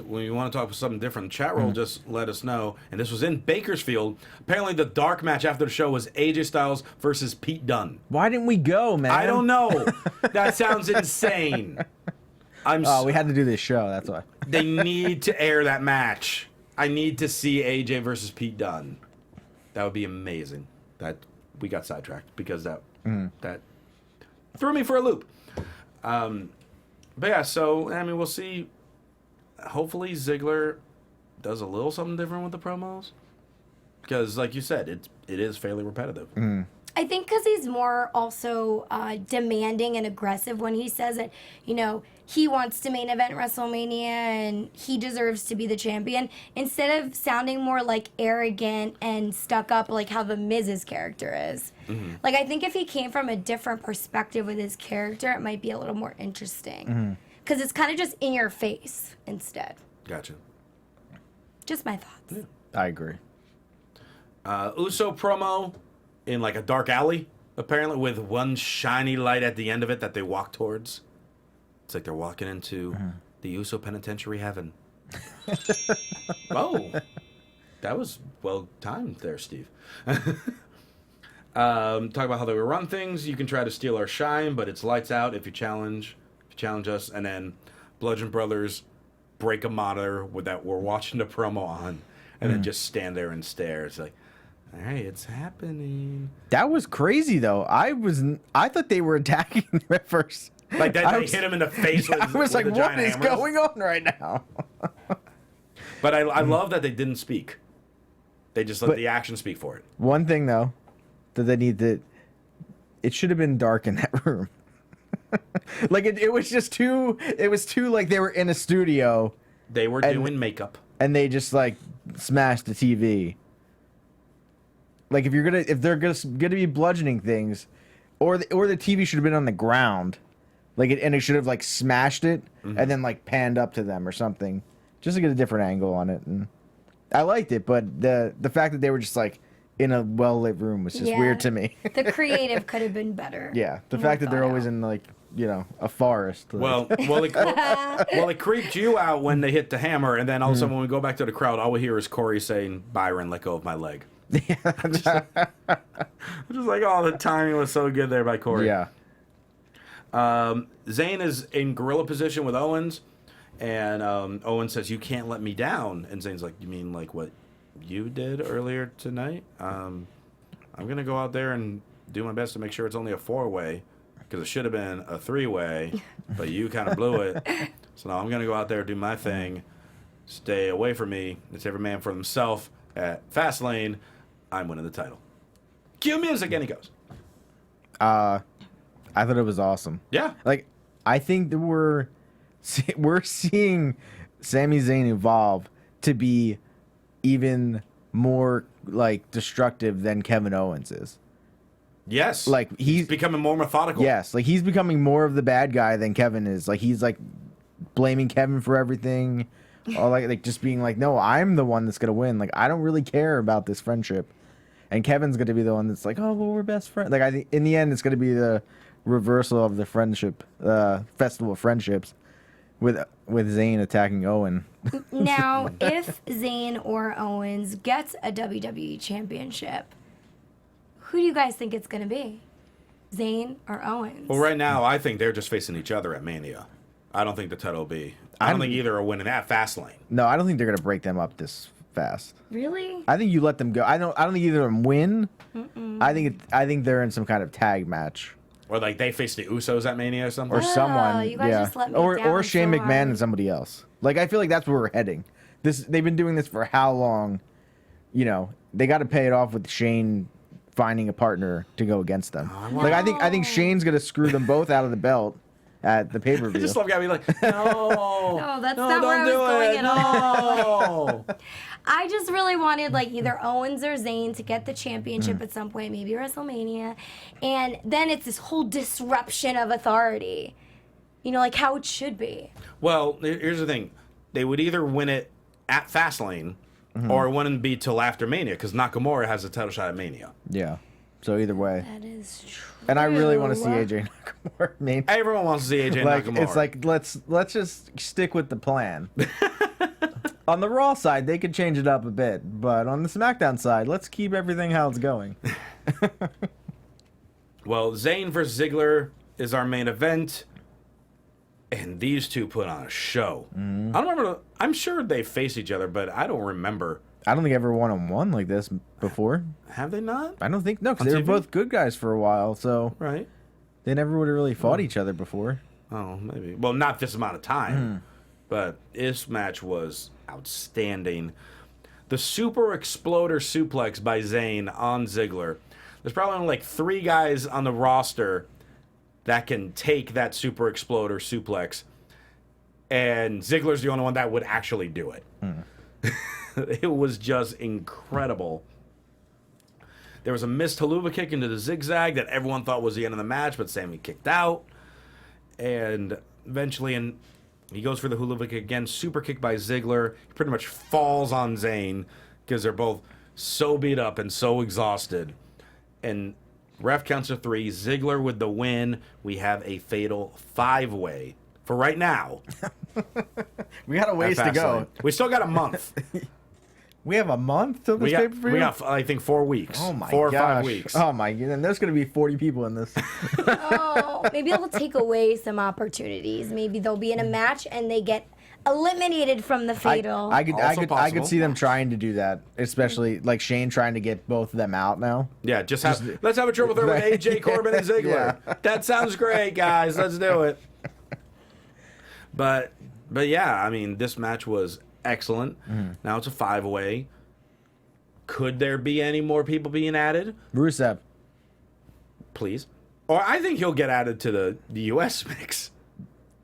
When you want to talk about something different, chat roll just let us know. And this was in Bakersfield. Apparently, the dark match after the show was AJ Styles versus Pete Dunne. Why didn't we go, man? I don't know. That sounds insane. We had to do this show. That's why. They need to air that match. I need to see AJ versus Pete Dunne. That would be amazing. That we got sidetracked because that threw me for a loop. But yeah, so I mean, we'll see. Hopefully, Ziggler does a little something different with the promos, because, like you said, it is fairly repetitive. I think because he's more also demanding and aggressive when he says that, he wants to main event WrestleMania and he deserves to be the champion, instead of sounding more like arrogant and stuck up like how the Miz's character is. Mm-hmm. Like, I think if he came from a different perspective with his character, it might be a little more interesting. Because it's kind of just in your face instead. Gotcha. Just my thoughts. Yeah. I agree. Uso promo in like a dark alley, apparently, with one shiny light at the end of it that they walk towards. It's like they're walking into the Uso penitentiary heaven. Oh, that was well timed there, Steve. Talk about how they will run things. You can try to steal our shine, but it's lights out if you challenge us. And then Bludgeon Brothers break a monitor with that we're watching the promo on, and then just stand there and stare. It's like, all right, it's happening. That was crazy, though. I thought they were attacking them at first. Like that, they hit him in the face. I was like, what is going on right now? But I love that they didn't speak. They just let the action speak for it. One thing, though, that they need to... It should have been dark in that room. Like, it was just too... It was too, like, they were in a studio. They were doing makeup. And they just, like, smashed the TV. Like, if they're gonna be bludgeoning things, or the TV should have been on the ground, like, and it should have like smashed it and then like panned up to them or something, just to get a different angle on it. And I liked it, but the fact that they were just like in a well lit room was just weird to me. The creative could have been better. Yeah, the fact that they're always in like a forest. Like. Well, it creeped you out when they hit the hammer, and then all of a sudden when we go back to the crowd, all we hear is Corey saying, "Byron, let go of my leg." Just like, oh, the timing was so good there by Corey. Yeah. Zayn is in gorilla position with Owens, and Owens says, "You can't let me down." And Zayn's like, "You mean like what you did earlier tonight? I'm gonna go out there and do my best to make sure it's only a 4-way, because it should have been a 3-way, but you kind of blew it. So now I'm gonna go out there, do my thing, stay away from me. It's every man for himself at Fastlane. I'm winning the title." Cue music, and he goes. I thought it was awesome. Yeah. Like, I think that we're seeing Sami Zayn evolve to be even more like destructive than Kevin Owens is. Yes. Like he's becoming more methodical. Yes, like he's becoming more of the bad guy than Kevin is. Like he's like blaming Kevin for everything. Or like just being like, "No, I'm the one that's gonna win. Like I don't really care about this friendship." And Kevin's gonna be the one that's like, "Oh, well, we're best friends." Like I think in the end, it's gonna be the reversal of the friendship festival of friendships, with Zayn attacking Owen. Now, if Zayn or Owens gets a WWE championship, who do you guys think it's gonna be? Zayn or Owens? Well, right now, I think they're just facing each other at Mania. I don't think the title will be. I don't think either are winning at Fastlane. No, I don't think they're gonna break them up this fast. Really? I think you let them go. I don't think either of them win. I think they're in some kind of tag match. Or like they face the Usos at Mania or something. Or someone. You guys just let me or down Shane so McMahon hard. and somebody else. Like I feel like that's where we're heading. They've been doing this for how long? They got to pay it off with Shane finding a partner to go against them. Like I think Shane's gonna screw them both out of the belt at the pay-per-view. I just love Gabby like, no. No, that's not where I was going at all. I just really wanted like either Owens or Zayn to get the championship at some point, maybe WrestleMania, and then it's this whole disruption of authority. Like how it should be. Well, here's the thing. They would either win it at Fastlane or it wouldn't be till after Mania, because Nakamura has a title shot at Mania. Yeah. So either way. That is true. And I really want to see AJ Nakamura. Main. Everyone wants to see AJ Nakamura. It's like let's just stick with the plan. On the Raw side, they could change it up a bit, but on the SmackDown side, let's keep everything how it's going. Well, Zayn versus Ziggler is our main event, and these two put on a show. I don't remember. I'm sure they face each other, but I don't remember. I don't think ever one-on-one like this before. Have they not? I don't think no, because On they were TV? both good guys for a while, so Right. they never would have really fought each other before. Oh, maybe. Well, not this amount of time, but this match was outstanding. The Super Exploder suplex by Zayn on Ziggler. There's probably only like 3 guys on the roster that can take that super exploder suplex, and Ziggler's the only one that would actually do it. It was just incredible. There was a missed haluva kick into the zigzag that everyone thought was the end of the match, but Sammy kicked out. And eventually, he goes for the haluva kick again. Super kick by Ziggler. He pretty much falls on Zayn because they're both so beat up and so exhausted. And ref counts to 3. Ziggler with the win. We have a fatal 5-way for right now. We got a ways to go. We still got a month. We have a month till this pay-per-view? We got, I think, 4 weeks. Oh, my 4 or gosh. 5 weeks. Oh, my God. And there's going to be 40 people in this. Oh, maybe it'll take away some opportunities. Maybe they'll be in a match and they get eliminated from the fatal. I could see them trying to do that, especially like Shane trying to get both of them out now. Yeah, let's have a triple threat with AJ, Corbin, and Ziggler. Yeah. That sounds great, guys. Let's do it. But yeah, I mean, this match was excellent. Now it's a 5-way. Could there be any more people being added? Rusev. Please. Or I think he'll get added to the U.S. mix.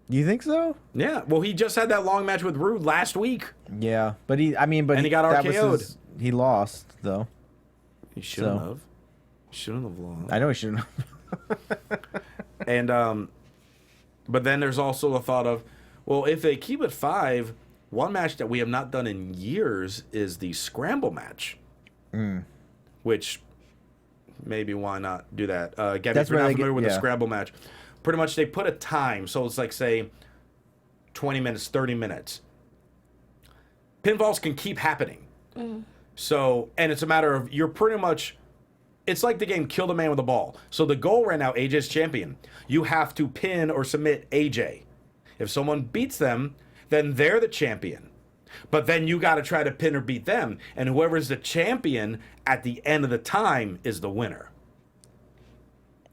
You think so? Yeah. Well, he just had that long match with Rude last week. Yeah, but he got RKO'd. He lost though. He shouldn't have. Shouldn't have lost. I know he shouldn't have. And but then there's also the thought of, well, if they keep it 5, one match that we have not done in years is the scramble match. Which maybe why not do that? Gabby, if you're not familiar with the scramble match, pretty much they put a time, so it's like, say, 20 minutes, 30 minutes. Pinfalls can keep happening. So, and it's a matter of, you're pretty much, it's like the game Kill the Man with a Ball. So the goal right now, AJ's champion. You have to pin or submit AJ. If someone beats them, then they're the champion. But then you got to try to pin or beat them. And whoever's the champion at the end of the time is the winner.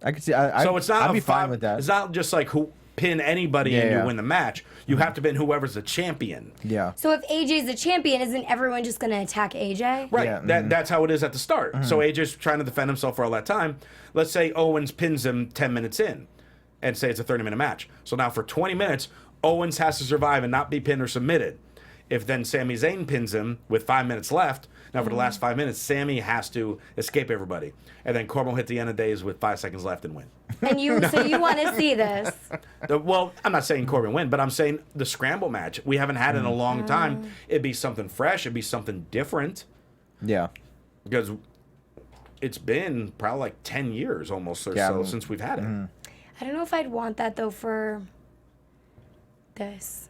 I could see. So it's not. I'd be fine with that. It's not just like who pin anybody and you win the match. You have to pin whoever's the champion. Yeah. So if AJ's the champion, isn't everyone just going to attack AJ? Right. Yeah. That's how it is at the start. So AJ's trying to defend himself for all that time. Let's say Owens pins him 10 minutes in, and say it's a 30-minute match. So now for 20 minutes, Owens has to survive and not be pinned or submitted. If then Sami Zayn pins him with 5 minutes left, now for the last 5 minutes, Sami has to escape everybody. And then Corbin will hit the end of days with 5 seconds left and win. And so you want to see this? Well, I'm not saying Corbin win, but I'm saying the scramble match. We haven't had it in a long time. It'd be something fresh. It'd be something different. Yeah. Because it's been probably like 10 years almost or so since we've had it. I don't know if I'd want that, though, for this.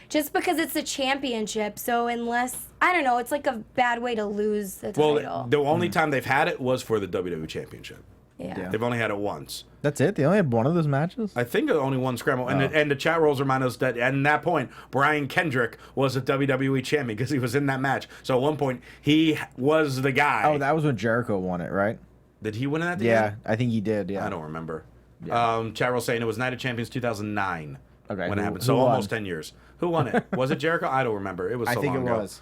Just because it's a championship, so unless, I don't know, it's like a bad way to lose the title. Well, the only time they've had it was for the WWE Championship. Yeah. They've only had it once. That's it? They only had one of those matches? I think only one scramble. And the chat rolls remind us that at that point, Brian Kendrick was a WWE champion because he was in that match. So at one point, he was the guy. Oh, that was when Jericho won it, right? Did he win it at the Yeah, end? I think he did, yeah. I don't remember. Yeah. Chat roll saying it was Night of Champions 2009 Okay, when it who- happened. who So won? almost 10 years. Who won it? Was it Jericho? I don't remember. It was so I think long it ago. was.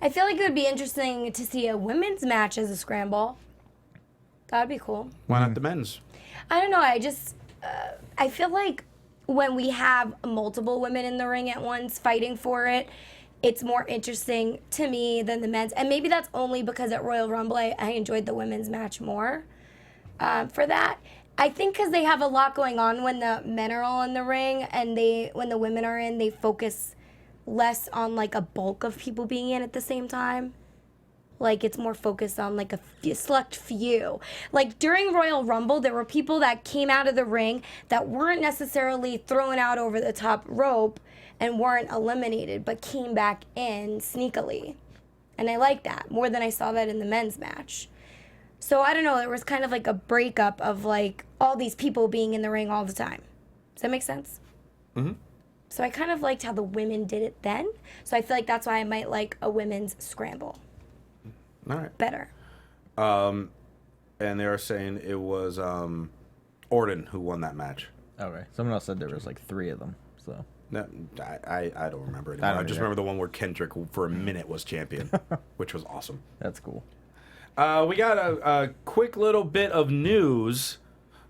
I feel like it would be interesting to see a women's match as a scramble. That would be cool. Why not the men's? I don't know. I just, I feel like when we have multiple women in the ring at once fighting for it, it's more interesting to me than the men's. And maybe that's only because at Royal Rumble, I enjoyed the women's match more for that. I think because they have a lot going on when the men are all in the ring, and when the women are in, they focus less on like a bulk of people being in at the same time. Like it's more focused on like a select few. Like during Royal Rumble, there were people that came out of the ring that weren't necessarily thrown out over the top rope and weren't eliminated, but came back in sneakily. And I like that more than I saw that in the men's match. So I don't know, there was kind of like a breakup of like all these people being in the ring all the time. Does that make sense? Mm-hmm. So I kind of liked how the women did it then. So I feel like that's why I might like a women's scramble All right. better. And they are saying it was Orton who won that match. Okay. Someone else said there was like 3 of them, so. No, I don't remember anymore. I just remember the one where Kendrick for a minute was champion, which was awesome. That's cool. We got a quick little bit of news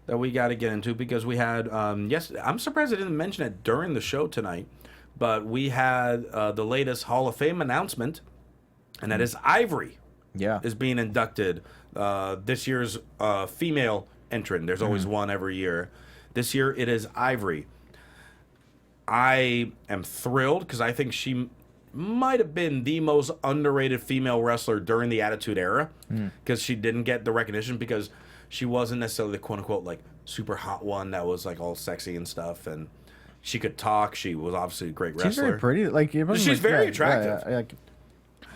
that we got to get into because we had, yes, I'm surprised I didn't mention it during the show tonight, but we had the latest Hall of Fame announcement, and that is Ivory is being inducted. This year's female entrant. There's always one every year. This year it is Ivory. I am thrilled because I think she might have been the most underrated female wrestler during the Attitude Era because she didn't get the recognition because she wasn't necessarily the quote-unquote like super hot one that was like all sexy and stuff, and she could talk. She was obviously a great wrestler. She's very pretty. Like it wasn't she's very attractive.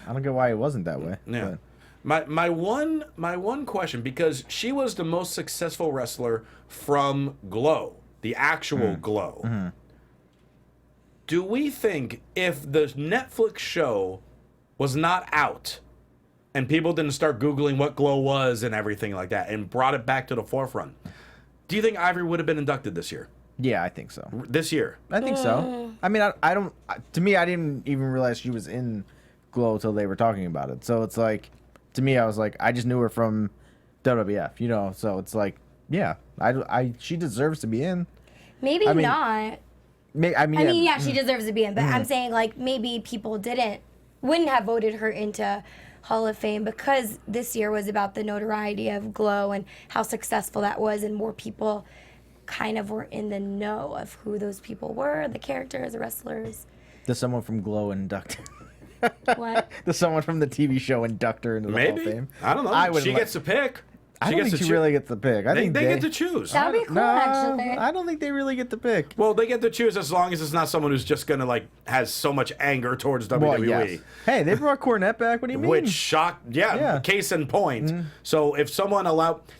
I don't get why it wasn't that way. Yeah. My one question, because she was the most successful wrestler from Glow, the actual Glow. Mm-hmm. Do we think if the Netflix show was not out and people didn't start Googling what Glow was and everything like that and brought it back to the forefront, do you think Ivory would have been inducted this year? Yeah, I think so. This year? I think so. I mean, I don't... To me, I didn't even realize she was in Glow till they were talking about it. So it's like... To me, I was like, I just knew her from WWF, you know? So it's like, yeah, she deserves to be in. Maybe not. I mean, yeah, she deserves to be in, but I'm saying like maybe people wouldn't have voted her into Hall of Fame because this year was about the notoriety of Glow and how successful that was, and more people kind of were in the know of who those people were, the characters, the wrestlers. Does someone from Glow induct her? What? Does someone from the TV show induct her into the Hall of Fame? I don't know. She gets to pick. I don't think she really gets to pick. I think they get to choose. That'd be cool, actually. I don't think they really get to pick. Well, they get to choose as long as it's not someone who's just gonna has so much anger towards WWE. Well, yes. Hey, they brought Cornette back. What do you mean? Which shocked, case in point. So if someone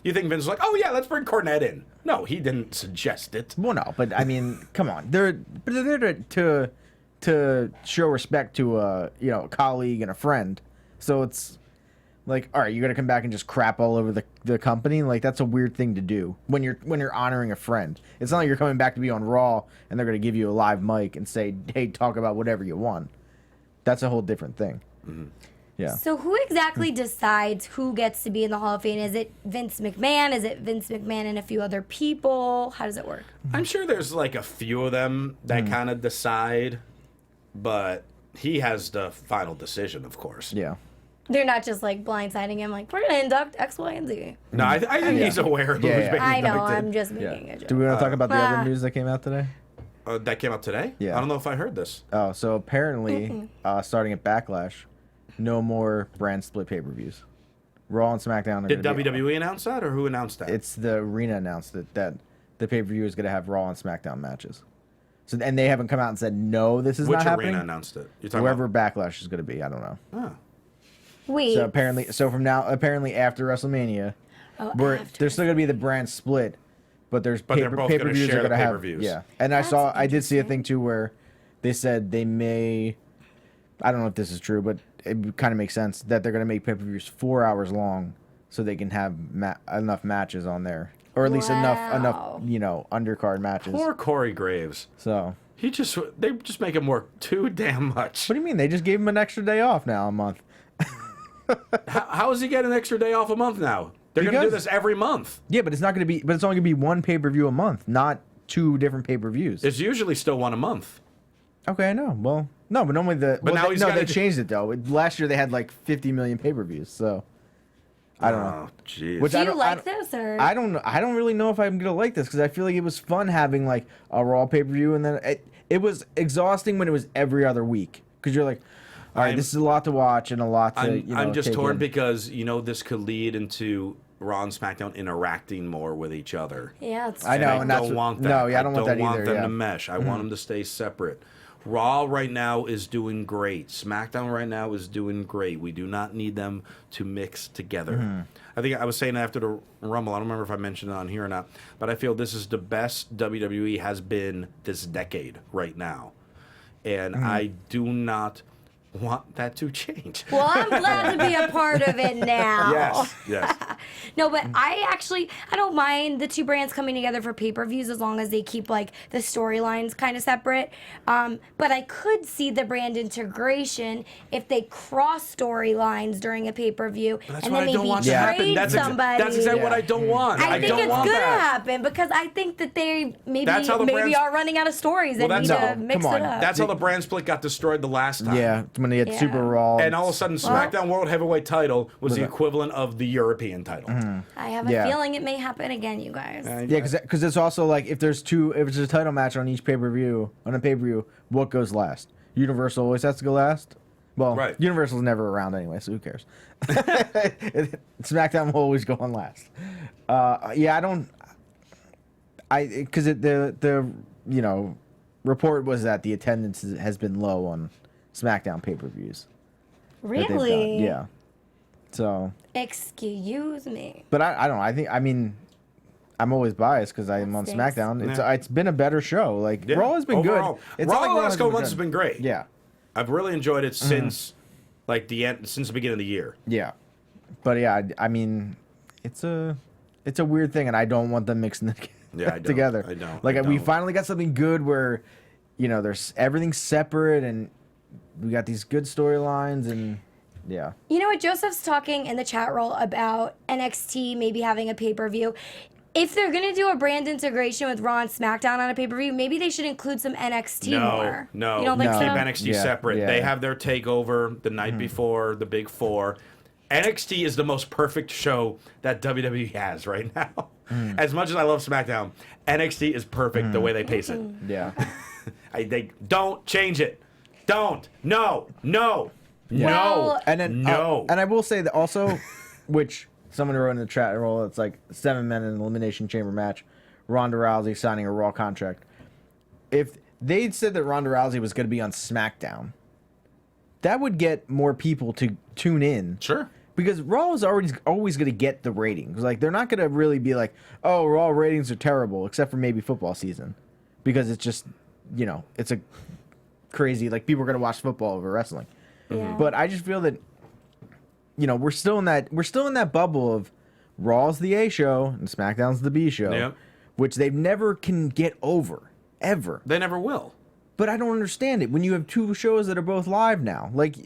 you think Vince was like, oh yeah, let's bring Cornette in. No, he didn't suggest it. Well, no, but I mean, come on, they're there to show respect to a colleague and a friend. So it's like, all right, you're gonna come back and just crap all over the company. Like that's a weird thing to do when you're honoring a friend. It's not like you're coming back to be on Raw and they're gonna give you a live mic and say, hey, talk about whatever you want. That's a whole different thing. Mm-hmm. Yeah. So who exactly decides who gets to be in the Hall of Fame? Is it Vince McMahon? Is it Vince McMahon and a few other people? How does it work? I'm sure there's like a few of them that kind of decide, but he has the final decision, of course. Yeah. They're not just like blindsiding him, like, we're going to induct X, Y, and Z. No, I think he's aware of who's being inducted. I know, I'm just making a joke. Do we want to talk about the other news that came out today? That came out today? Yeah. I don't know if I heard this. Oh, so apparently, starting at Backlash, no more brand split pay-per-views. Raw and SmackDown are Did WWE announce that, or who announced that? It's the Arena announced it, that the pay-per-view is going to have Raw and SmackDown matches. So, and they haven't come out and said, no, this is not happening. Which Arena announced it? You're talking Whoever Backlash is going to be, I don't know. Oh. Wait. So apparently after WrestleMania, there's still going to be the brand split, but they're both pay-per-views are going to have pay-per-views. Yeah, and I did see a thing too where they said they may, I don't know if this is true, but it kind of makes sense that they're going to make pay-per-views 4 hours long so they can have enough matches on there, or at least enough undercard matches. Poor Corey Graves. So they just make him work too damn much. What do you mean? They just gave him an extra day off now a month. How does he get an extra day off a month now? They're going to do this every month. Yeah, but it's not going to be. But it's only going to be one pay-per-view a month, not two different pay-per-views. It's usually still one a month. Okay, I know. Well, no, but normally they changed it though. Last year they had like 50 million pay-per-views, so I don't know. Jeez. Do you like this or? I don't really know if I'm gonna like this because I feel like it was fun having like a Raw pay-per-view, and then it was exhausting when it was every other week because you're like, all right, this is a lot to watch and a lot to. I'm just torn because this could lead into Raw and SmackDown interacting more with each other. Yeah, it's I know, and I don't want that. No, yeah, I don't want that either. I don't want them to mesh. I want them to stay separate. Raw right now is doing great. SmackDown right now is doing great. We do not need them to mix together. I think I was saying after the Rumble, I don't remember if I mentioned it on here or not, but I feel this is the best WWE has been this decade right now. And I do not want that to change. Well, I'm glad to be a part of it now. Yes. No, but I don't mind the two brands coming together for pay-per-views as long as they keep like the storylines kind of separate. But I could see the brand integration if they cross storylines during a pay-per-view That's and what then I don't maybe want to happen. trade That's somebody. that's exactly what I don't want. I think don't it's want gonna that. happen because I think that they maybe That's how the brands- are running out of stories and need that's- to No, mix come it on. up. That's how the brand split got destroyed the last time. Yeah, when they had Yeah. Super Raw. And all of a sudden, SmackDown World Heavyweight title was the equivalent of the European title. I have a Yeah. feeling it may happen again, you guys. Yeah, because it's also like if there's a title match on each pay-per-view, what goes last? Universal always has to go last. Well, Right. Universal's never around anyway, so who cares? SmackDown will always go on last. Because the report was that the attendance has been low on SmackDown pay-per-views. that they've done. Really? Yeah. So. Excuse me. But I don't know. I'm always biased because I'm on stinks. SmackDown. It's been a better show. Like Yeah. Raw has been Overall. good. It's Raw not like the last hasn't couple been months good. has been great. Yeah, I've really enjoyed it since since the beginning of the year. yeah. But yeah, it's a weird thing, and I don't want them mixing it Yeah, I don't. together. I don't. Like I we don't. finally got something good where, there's everything's separate, and we got these good storylines, and yeah. You know what? Joseph's talking in the chat roll about NXT maybe having a pay-per-view. If they're going to do a brand integration with Raw and SmackDown on a pay-per-view, maybe they should include some NXT more. No, You don't think No. so? Keep NXT Yeah, separate. yeah. They have their takeover the night before the Big Four. NXT is the most perfect show that WWE has right now. As much as I love SmackDown, NXT is perfect the way they pace it. Yeah. They don't change it. Don't. No. Well- No. And then No. and I will say that also, which someone wrote in the chat roll, it's like 7 men in an elimination chamber match, Ronda Rousey signing a Raw contract. If they'd said that Ronda Rousey was going to be on SmackDown, that would get more people to tune in. Sure. Because Raw is always going to get the ratings. Like they're not going to really be like, oh, Raw ratings are terrible, except for maybe football season, because it's just, it's a crazy, like people are going to watch football over wrestling. Yeah. But I just feel that, we're still in that bubble of Raw's the A show and SmackDown's the B show, Yep. which they never can get over, ever. They never will. But I don't understand it when you have two shows that are both live now. Like,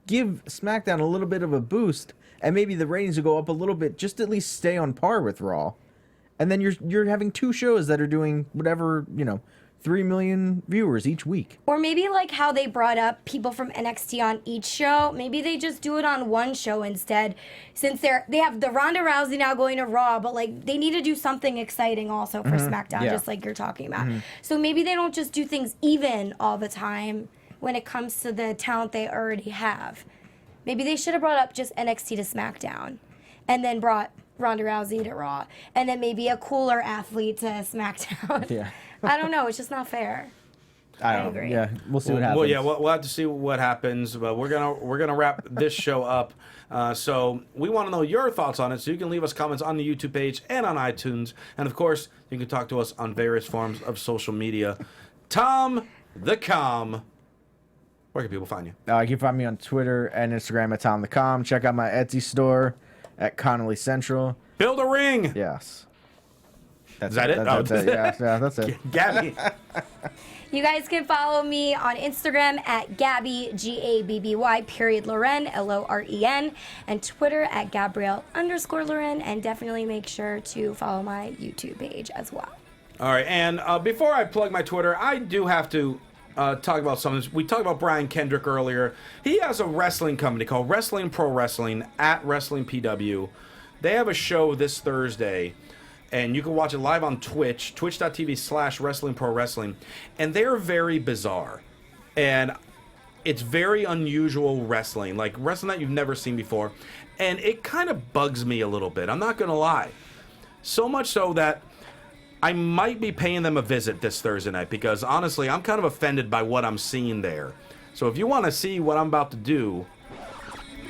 give SmackDown a little bit of a boost, and maybe the ratings will go up a little bit, just to at least stay on par with Raw. And then you're having two shows that are doing whatever, 3 million viewers each week. Or maybe like how they brought up people from NXT on each show. Maybe they just do it on one show instead, since they have the Ronda Rousey now going to Raw, but like they need to do something exciting also for SmackDown, Yeah. just like you're talking about. So maybe they don't just do things even all the time when it comes to the talent they already have. Maybe they should have brought up just NXT to SmackDown, and then brought Ronda Rousey to Raw, and then maybe a cooler athlete to SmackDown. Yeah. I don't know. It's just not fair. I don't know. agree. Yeah, we'll see what happens. Well, yeah, we'll have to see what happens. But we're gonna wrap this show up. So we want to know your thoughts on it. So you can leave us comments on the YouTube page and on iTunes, and of course you can talk to us on various forms of social media. Tom the Com, where can people find you? You can find me on Twitter and Instagram at TomTheCom. Check out my Etsy store at Connolly Central. Build a ring. Yes. That's Is that it? That's it. Yeah, that's it. Gabby. You guys can follow me on Instagram at Gabby, Gabby, Loren, Loren, and Twitter at Gabrielle_Loren, and definitely make sure to follow my YouTube page as well. All right, and before I plug my Twitter, I do have to talk about something. We talked about Brian Kendrick earlier. He has a wrestling company called Wrestling Pro Wrestling at Wrestling PW. They have a show this Thursday, and you can watch it live on Twitch, twitch.tv/Wrestling Pro Wrestling. And they're very bizarre. And it's very unusual wrestling, like wrestling that you've never seen before. And it kind of bugs me a little bit. I'm not going to lie. So much so that I might be paying them a visit this Thursday night, because honestly, I'm kind of offended by what I'm seeing there. So if you want to see what I'm about to do,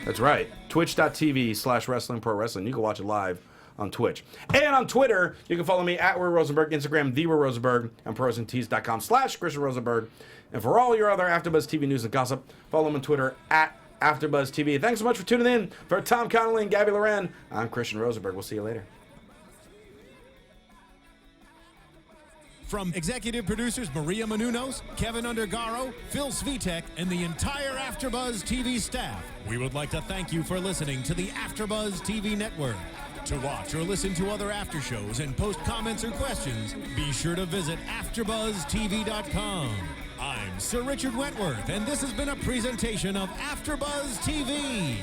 that's right, twitch.tv/Wrestling Pro Wrestling. You can watch it live on Twitch. And on Twitter, you can follow me at Roy Rosenberg, Instagram, The Roy Rosenberg, and ProWrestlingTees.com/Christian Rosenberg. And for all your other AfterBuzz TV news and gossip, follow me on Twitter at AfterBuzz TV. Thanks so much for tuning in. For Tom Connolly and Gabby Loren, I'm Christian Rosenberg. We'll see you later. From executive producers Maria Menounos, Kevin Undergaro, Phil Svitek, and the entire AfterBuzz TV staff, we would like to thank you for listening to the AfterBuzz TV network. To watch or listen to other after shows and post comments or questions, be sure to visit AfterBuzzTV.com. I'm Sir Richard Wentworth, and this has been a presentation of AfterBuzz TV.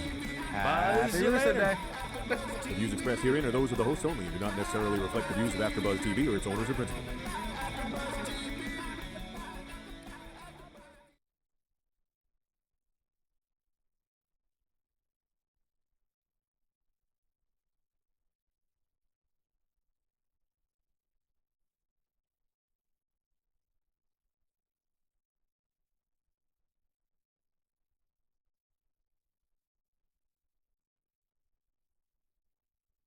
See you later. The views expressed herein are those of the hosts only and do not necessarily reflect the views of AfterBuzz TV or its owners or principals.